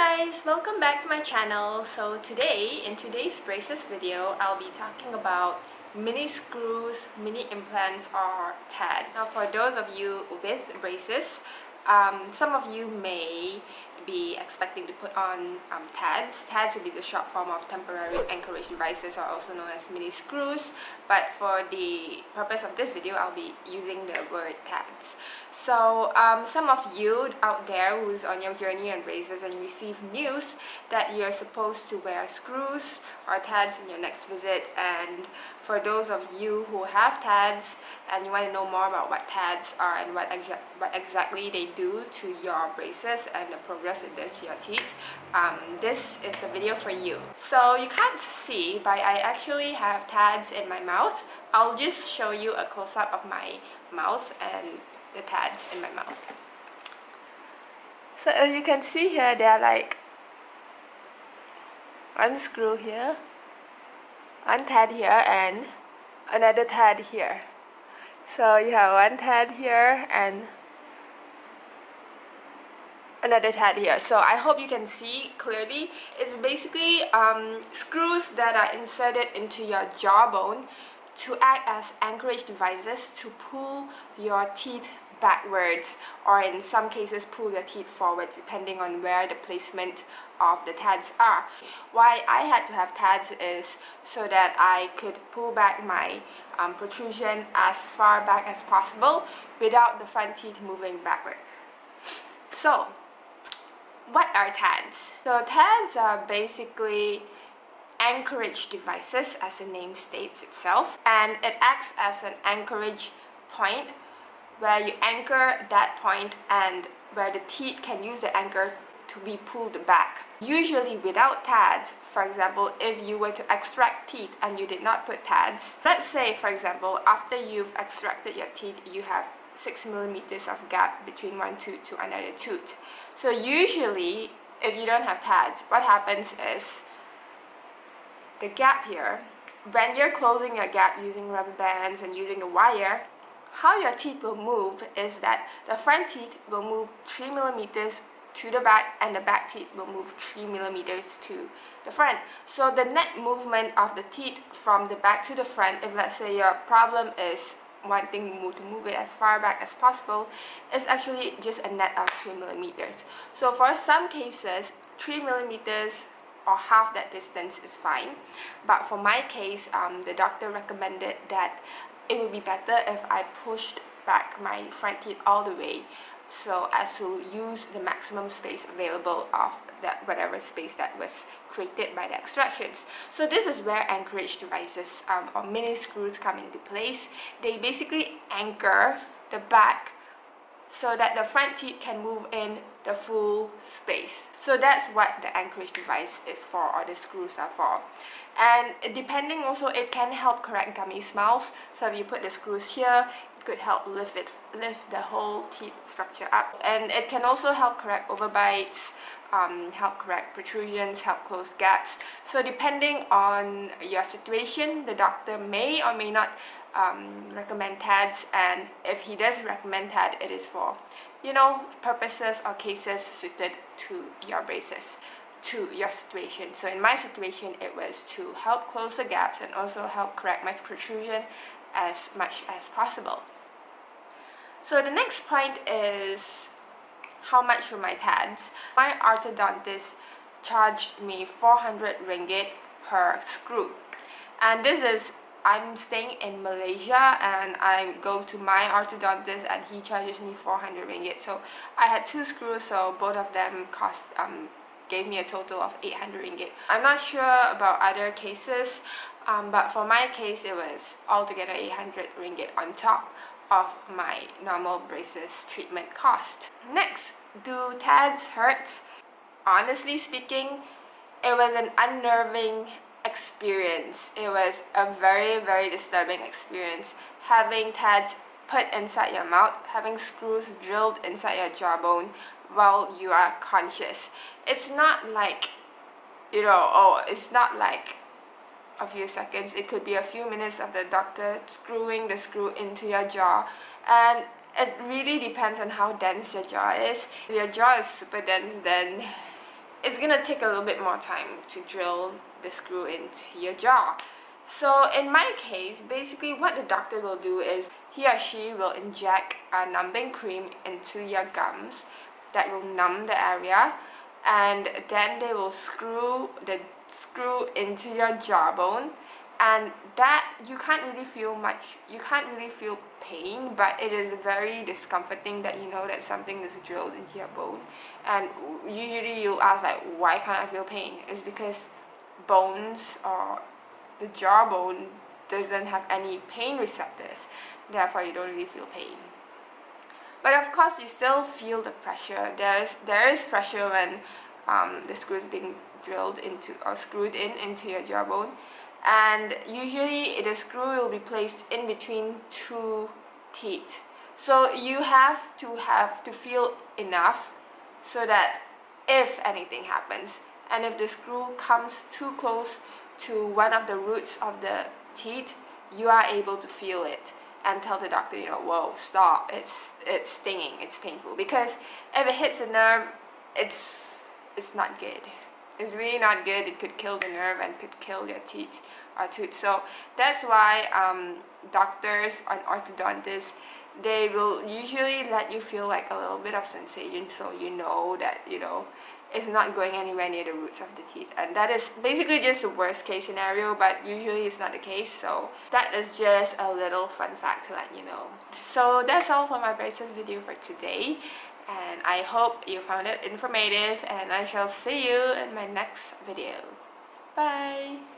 guys, welcome back to my channel. So in today's braces video, I'll be talking about mini screws, mini implants, or TADs. Now for those of you with braces, some of you may be expecting to put on TADs. TADs will be the short form of temporary Anchorage devices, or also known as mini screws, but for the purpose of this video, I'll be using the word TADs. So some of you out there who's on your journey on braces and you receive news that you're supposed to wear screws or TADs in your next visit, and for those of you who have TADs and you want to know more about what TADs are and what exactly they do to your braces and the progress it does to your teeth, this is the video for you. So you can't see, but I actually have TADs in my mouth. I'll just show you a close-up of my mouth and the TADs in my mouth. So as you can see here, they are like one screw here, one TAD here, and another TAD here. So you have one TAD here and another TAD here. So I hope you can see clearly. It's basically screws that are inserted into your jawbone to act as Anchorage devices to pull your teeth backwards, or in some cases pull your teeth forwards, depending on where the placement of the TADs are. Why I had to have TADs is so that I could pull back my protrusion as far back as possible without the front teeth moving backwards. So what are TADs? So TADs are basically Anchorage devices, as the name states itself, and it acts as an anchorage point where you anchor that point and where the teeth can use the anchor to be pulled back. Usually without TADs, for example, if you were to extract teeth and you did not put TADs, let's say for example after you've extracted your teeth you have 6 millimeters of gap between one tooth to another tooth. So usually if you don't have TADs, what happens is the gap here, when you're closing your gap using rubber bands and using the wire, how your teeth will move is that the front teeth will move 3 millimeters to the back and the back teeth will move 3 millimeters to the front. So the net movement of the teeth from the back to the front, if let's say your problem is wanting to move it as far back as possible, is actually just a net of 3 millimeters. So for some cases, 3 millimeters or half that distance is fine, but for my case, the doctor recommended that it would be better if I pushed back my front teeth all the way, so as to use the maximum space available of that whatever space that was created by the extractions. So this is where Anchorage devices or mini screws come into place. They basically anchor the back so that the front teeth can move in the full space. So that's what the Anchorage device is for, or the screws are for. And depending also, it can help correct gummy smiles. So if you put the screws here, it could help lift the whole teeth structure up. And it can also help correct overbites, help correct protrusions, help close gaps. So depending on your situation, the doctor may or may not recommend TADs, and if he does recommend TAD, it is for, you know, purposes or cases suited to your braces, to your situation. So in my situation, it was to help close the gaps and also help correct my protrusion as much as possible. So the next point is how much for my TADs. My orthodontist charged me 400 ringgit per screw, and this is, I'm staying in Malaysia and I go to my orthodontist and he charges me 400 ringgit. So I had 2 screws, so both of them cost gave me a total of 800 ringgit. I'm not sure about other cases, but for my case it was altogether 800 ringgit on top of my normal braces treatment cost. Next, do TADs hurt? Honestly speaking, it was an unnerving experience. It was a very, very disturbing experience having TADs put inside your mouth, having screws drilled inside your jawbone while you are conscious. It's not like, you know, oh, it's not like a few seconds. It could be a few minutes of the doctor screwing the screw into your jaw, and it really depends on how dense your jaw is. If your jaw is super dense, then it's gonna take a little bit more time to drill the screw into your jaw. So in my case, basically what the doctor will do is he or she will inject a numbing cream into your gums that will numb the area, and then they will screw the screw into your jawbone, and that you can't really feel much, you can't really feel pain, but it is very discomforting that you know that something is drilled into your bone. And usually you'll ask like, why can't I feel pain? It's because bones or the jawbone doesn't have any pain receptors, therefore you don't really feel pain. But of course you still feel the pressure. There is pressure when the screw is being drilled into or screwed into your jawbone, and usually the screw will be placed in between two teeth. So you have to feel enough so that if anything happens, and if the screw comes too close to one of the roots of the teeth, you are able to feel it and tell the doctor, you know, whoa, stop, it's stinging, it's painful. Because if it hits a nerve, it's not good. It's really not good. It could kill the nerve and could kill your teeth or tooth. So that's why doctors and orthodontists, they will usually let you feel like a little bit of sensation, so you know that, you know, it's not going anywhere near the roots of the teeth. And that is basically just the worst case scenario, but usually it's not the case. So that is just a little fun fact to let you know. So that's all for my braces video for today, and I hope you found it informative, and I shall see you in my next video. Bye!